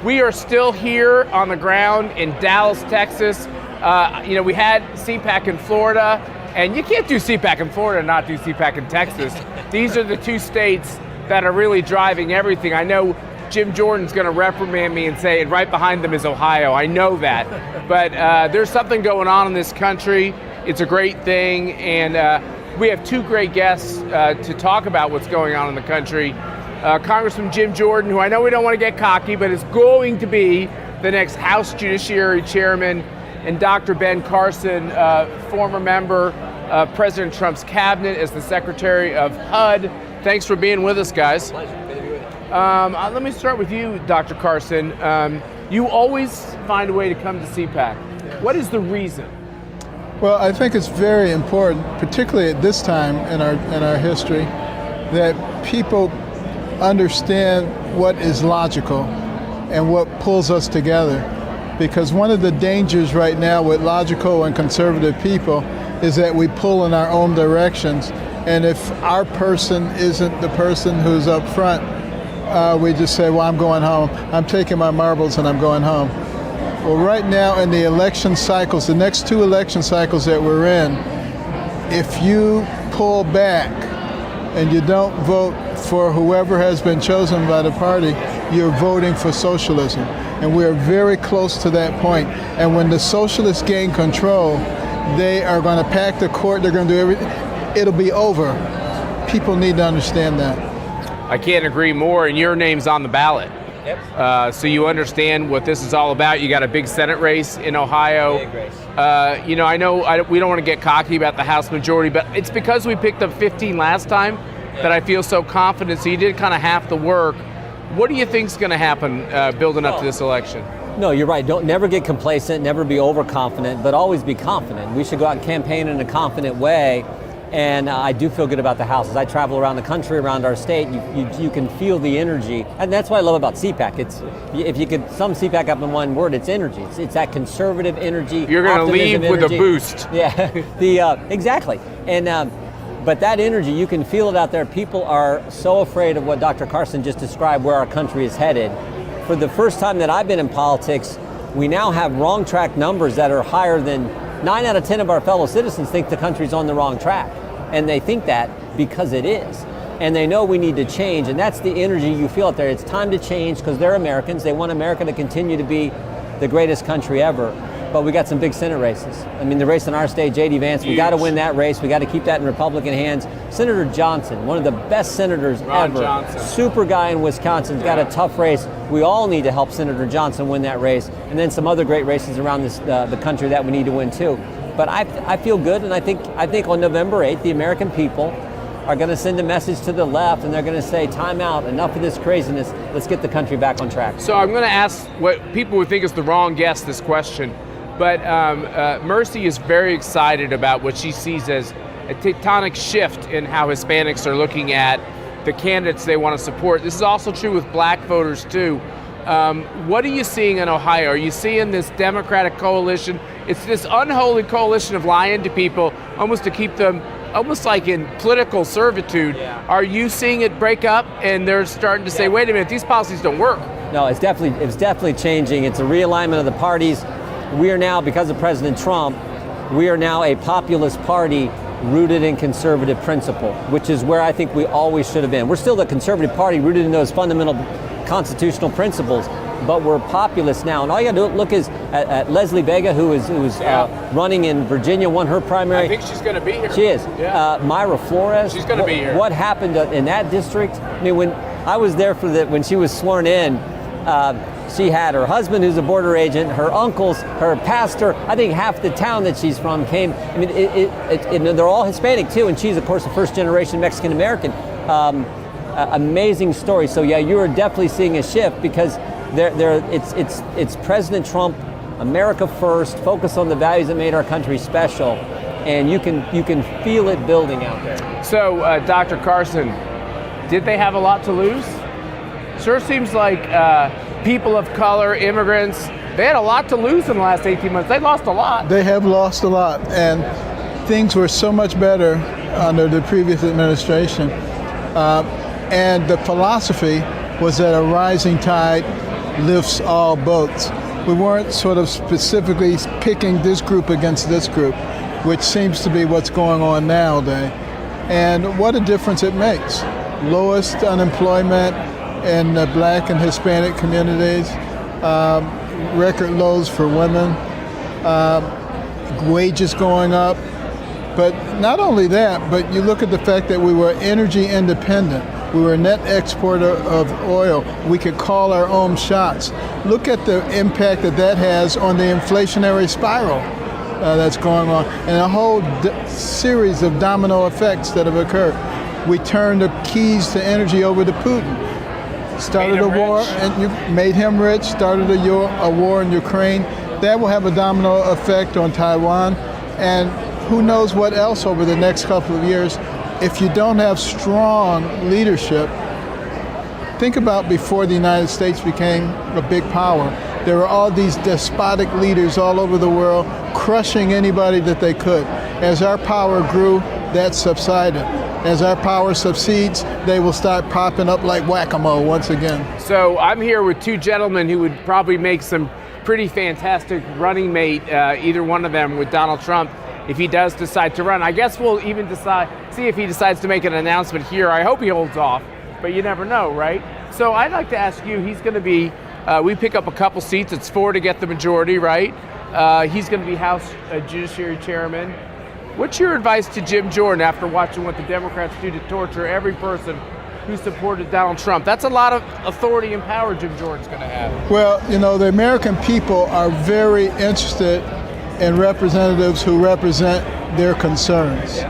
We are still here on the ground in Dallas, Texas. We had CPAC in Florida, and you can't do CPAC in Florida and not do CPAC in Texas. These are the two states that are really driving everything. I know Jim Jordan's going to reprimand me and say, and right behind them is Ohio. I know that. But there's something going on in this country. It's a great thing, and we have two great guests to talk about what's going on in the country. Congressman Jim Jordan, who I know we don't want to get cocky, but is going to be the next House Judiciary Chairman, and Dr. Ben Carson, former member of President Trump's cabinet as the Secretary of HUD. Thanks for being with us, guys. Pleasure. Good to be with you. Let me start with you, Dr. Carson. You always find a way to come to CPAC. What is the reason? Well, I think it's very important, particularly at this time in our history, that people understand what is logical and what pulls us together. Because one of the dangers right now with logical and conservative people is that we pull in our own directions. And if our person isn't the person who's up front, we just say, well, I'm going home. I'm taking my marbles and I'm going home. Well, right now in the election cycles, the next two election cycles that we're in, if you pull back and you don't vote for whoever has been chosen by the party, you're voting for socialism. And we're very close to that point. And when the socialists gain control, they are going to pack the court, they're going to do everything. It'll be over. People need to understand that. I can't agree more, and your name's on the ballot. Yep. So you understand what this is all about. You got a big Senate race in Ohio. Big race. I know we don't want to get cocky about the House majority, but it's because we picked up 15 last time that I feel so confident. So you did kind of half the work. What do you think's going to happen building up to this election? No, you're right. Don't never get complacent, never be overconfident, but always be confident. We should go out and campaign in a confident way. And I do feel good about the House. As I travel around the country, around our state, you can feel the energy. And that's what I love about CPAC. It's, if you could sum CPAC up in one word, it's energy. It's that conservative energy. You're going to leave with a boost. Yeah, exactly. And but that energy, you can feel it out there. People are so afraid of what Dr. Carson just described, where our country is headed. For the first time that I've been in politics, we now have wrong track numbers that are higher than 9 out of 10 of our fellow citizens think the country's on the wrong track. And they think that because it is. And they know we need to change, and that's the energy you feel out there. It's time to change because they're Americans. They want America to continue to be the greatest country ever. But we got some big Senate races. I mean, the race in our state, J.D. Vance, we got to win that race. We got to keep that in Republican hands. Senator Johnson, one of the best senators ever. Johnson. Super guy in Wisconsin, got a tough race. We all need to help Senator Johnson win that race. And then some other great races around the country that we need to win too. But I feel good, and I think on November 8th, the American people are going to send a message to the left, and they're going to say, time out, enough of this craziness, let's get the country back on track. So I'm going to ask what people would think is the wrong guess this question, but Mercy is very excited about what she sees as a tectonic shift in how Hispanics are looking at the candidates they want to support. This is also true with black voters too. What are you seeing in Ohio? Are you seeing this Democratic coalition? It's this unholy coalition of lying to people, almost to keep them almost like in political servitude. Yeah. Are you seeing it break up and they're starting to say, wait a minute, these policies don't work? No, it's definitely changing. It's a realignment of the parties. We are now, because of President Trump, we are now a populist party rooted in conservative principle, which is where I think we always should have been. We're still the conservative party rooted in those fundamental constitutional principles, but we're populist now. And all you got to look is at Leslie Vega, who's running in Virginia, won her primary. I think she's going to be here. She is. Yeah. Myra Flores. She's going to be here. What happened in that district? I mean, when I was there when she was sworn in, she had her husband, who's a border agent, her uncles, her pastor. I think half the town that she's from came. I mean, they're all Hispanic too, and she's, of course, a first-generation Mexican American. Amazing story. So yeah, you are definitely seeing a shift because it's President Trump, America first, focus on the values that made our country special, and you can feel it building out there. So, Dr. Carson, did they have a lot to lose? Sure seems like people of color, immigrants, they had a lot to lose in the last 18 months. They lost a lot. They have lost a lot, and things were so much better under the previous administration. And the philosophy was that a rising tide lifts all boats. We weren't sort of specifically picking this group against this group, which seems to be what's going on nowadays. And what a difference it makes. Lowest unemployment in the Black and Hispanic communities, record lows for women, wages going up. But not only that, but you look at the fact that we were energy independent. We were a net exporter of oil. We could call our own shots. Look at the impact that has on the inflationary spiral that's going on, and a whole series of domino effects that have occurred. We turned the keys to energy over to Putin. Started a war, and you made him rich, started a war in Ukraine. That will have a domino effect on Taiwan, and who knows what else over the next couple of years. If you don't have strong leadership, think about before the United States became a big power. There were all these despotic leaders all over the world crushing anybody that they could. As our power grew, that subsided. As our power subsides, they will start popping up like whack-a-mole once again. So I'm here with two gentlemen who would probably make some pretty fantastic running mate, either one of them, with Donald Trump if he does decide to run. I guess we'll even see if he decides to make an announcement here. I hope he holds off, but you never know, right? So I'd like to ask you, he's gonna be, we pick up a couple seats, it's 4 to get the majority, right? He's gonna be House Judiciary Chairman. What's your advice to Jim Jordan after watching what the Democrats do to torture every person who supported Donald Trump? That's a lot of authority and power Jim Jordan's gonna have. Well, you know, the American people are very interested in representatives who represent their concerns.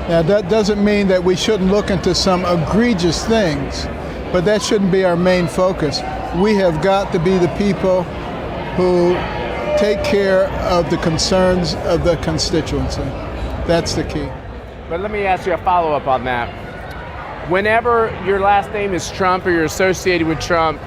Now, that doesn't mean that we shouldn't look into some egregious things, but that shouldn't be our main focus. We have got to be the people who take care of the concerns of the constituency. That's the key. But let me ask you a follow-up on that. Whenever your last name is Trump or you're associated with Trump,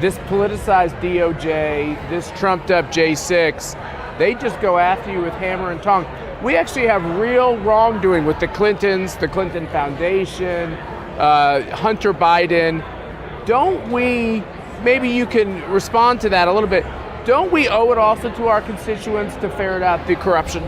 this politicized DOJ, this trumped-up J6, they just go after you with hammer and tongs. We actually have real wrongdoing with the Clintons, the Clinton Foundation, Hunter Biden. Don't we, maybe you can respond to that a little bit, don't we owe it also to our constituents to ferret out the corruption?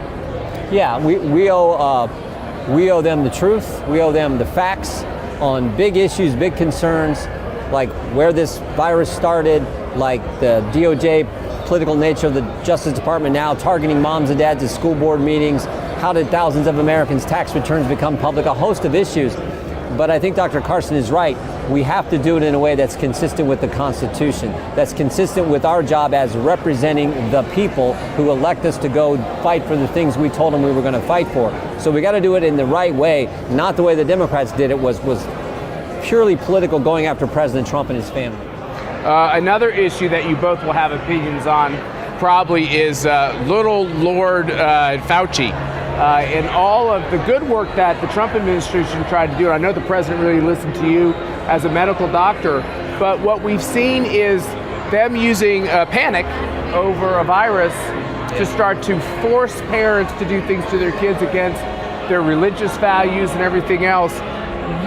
Yeah, we owe them the truth. We owe them the facts on big issues, big concerns, like where this virus started, like the DOJ political nature of the Justice Department now targeting moms and dads at school board meetings, how did thousands of Americans' tax returns become public, a host of issues. But I think Dr. Carson is right. We have to do it in a way that's consistent with the Constitution, that's consistent with our job as representing the people who elect us to go fight for the things we told them we were going to fight for. So we got to do it in the right way, not the way the Democrats did it, was purely political, going after President Trump and his family. Another issue that you both will have opinions on probably is little Lord Fauci. And all of the good work that the Trump administration tried to do. And I know the president really listened to you as a medical doctor, but what we've seen is them using panic over a virus to start to force parents to do things to their kids against their religious values and everything else.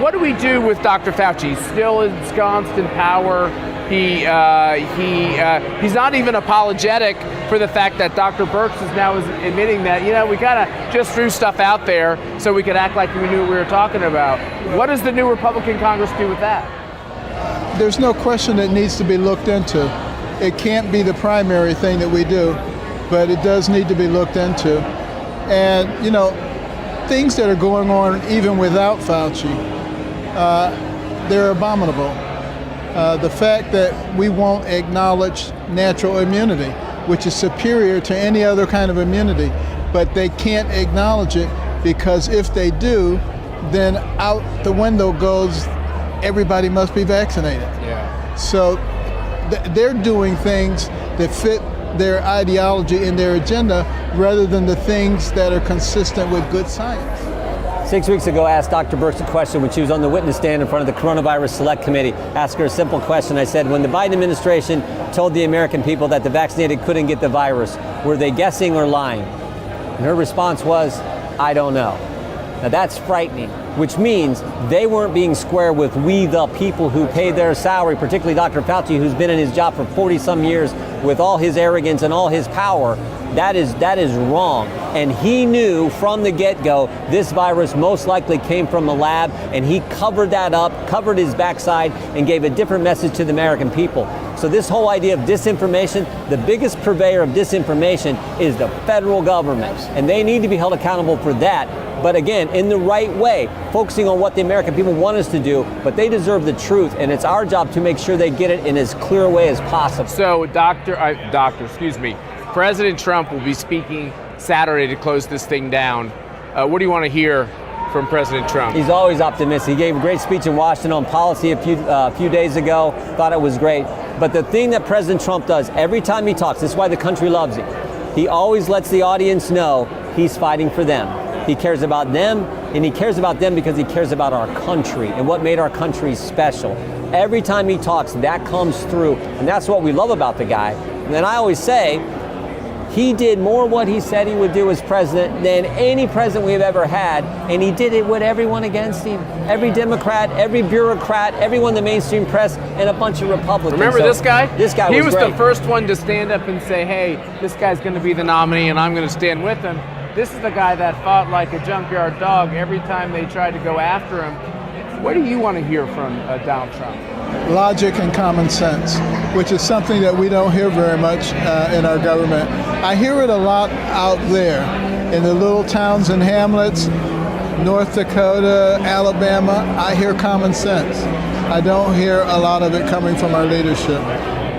What do we do with Dr. Fauci? He's still ensconced in power. He's not even apologetic for the fact that Dr. Birx is now admitting that, you know, we gotta just threw stuff out there so we could act like we knew what we were talking about. What does the new Republican Congress do with that? There's no question it needs to be looked into. It can't be the primary thing that we do, but it does need to be looked into. And, you know, things that are going on even without Fauci, they're abominable. The fact that we won't acknowledge natural immunity, which is superior to any other kind of immunity, but they can't acknowledge it because if they do, then out the window goes, everybody must be vaccinated. Yeah. So they're doing things that fit their ideology and their agenda rather than the things that are consistent with good science. 6 weeks ago, I asked Dr. Birx a question when she was on the witness stand in front of the Coronavirus Select Committee. Asked her a simple question. I said, when the Biden administration told the American people that the vaccinated couldn't get the virus, were they guessing or lying? And her response was, I don't know. Now that's frightening. which means they weren't being square with we the people who pay their salary, particularly Dr. Fauci, who's been in his job for 40-some years with all his arrogance and all his power. That is wrong. And he knew from the get-go this virus most likely came from a lab, and he covered that up, covered his backside, and gave a different message to the American people. So this whole idea of disinformation, the biggest purveyor of disinformation is the federal government, and they need to be held accountable for that. But again, in the right way, focusing on what the American people want us to do, but they deserve the truth, and it's our job to make sure they get it in as clear a way as possible. So, President Trump will be speaking Saturday to close this thing down. What do you want to hear from President Trump? He's always optimistic. He gave a great speech in Washington on policy a few days ago. Thought it was great. But the thing that President Trump does every time he talks, this is why the country loves him. He always lets the audience know he's fighting for them. He cares about them, and he cares about them because he cares about our country and what made our country special. Every time he talks, that comes through, and that's what we love about the guy. And then I always say, he did more what he said he would do as president than any president we've ever had, and he did it with everyone against him. Every Democrat, every bureaucrat, everyone in the mainstream press, and a bunch of Republicans. Remember this guy? This guy was great. The first one to stand up and say, hey, this guy's going to be the nominee and I'm going to stand with him. This is the guy that fought like a junkyard dog every time they tried to go after him. What do you want to hear from Donald Trump? Logic and common sense, which is something that we don't hear very much in our government. I hear it a lot out there in the little towns and hamlets, North Dakota, Alabama. I hear common sense. I don't hear a lot of it coming from our leadership,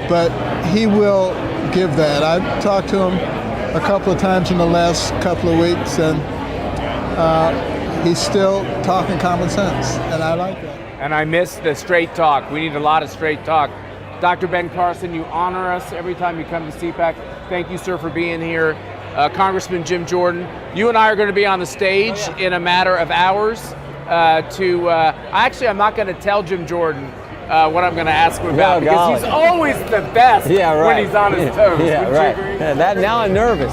but he will give that. I've talked to him a couple of times in the last couple of weeks, and he's still talking common sense, and I like that. And I miss the straight talk. We need a lot of straight talk. Dr. Ben Carson, you honor us every time you come to CPAC. Thank you, sir, for being here. Congressman Jim Jordan, you and I are going to be on the stage in a matter of hours actually, I'm not going to tell Jim Jordan what I'm going to ask him about, because he's always the best when he's on his toes. Yeah, right. Now I'm nervous.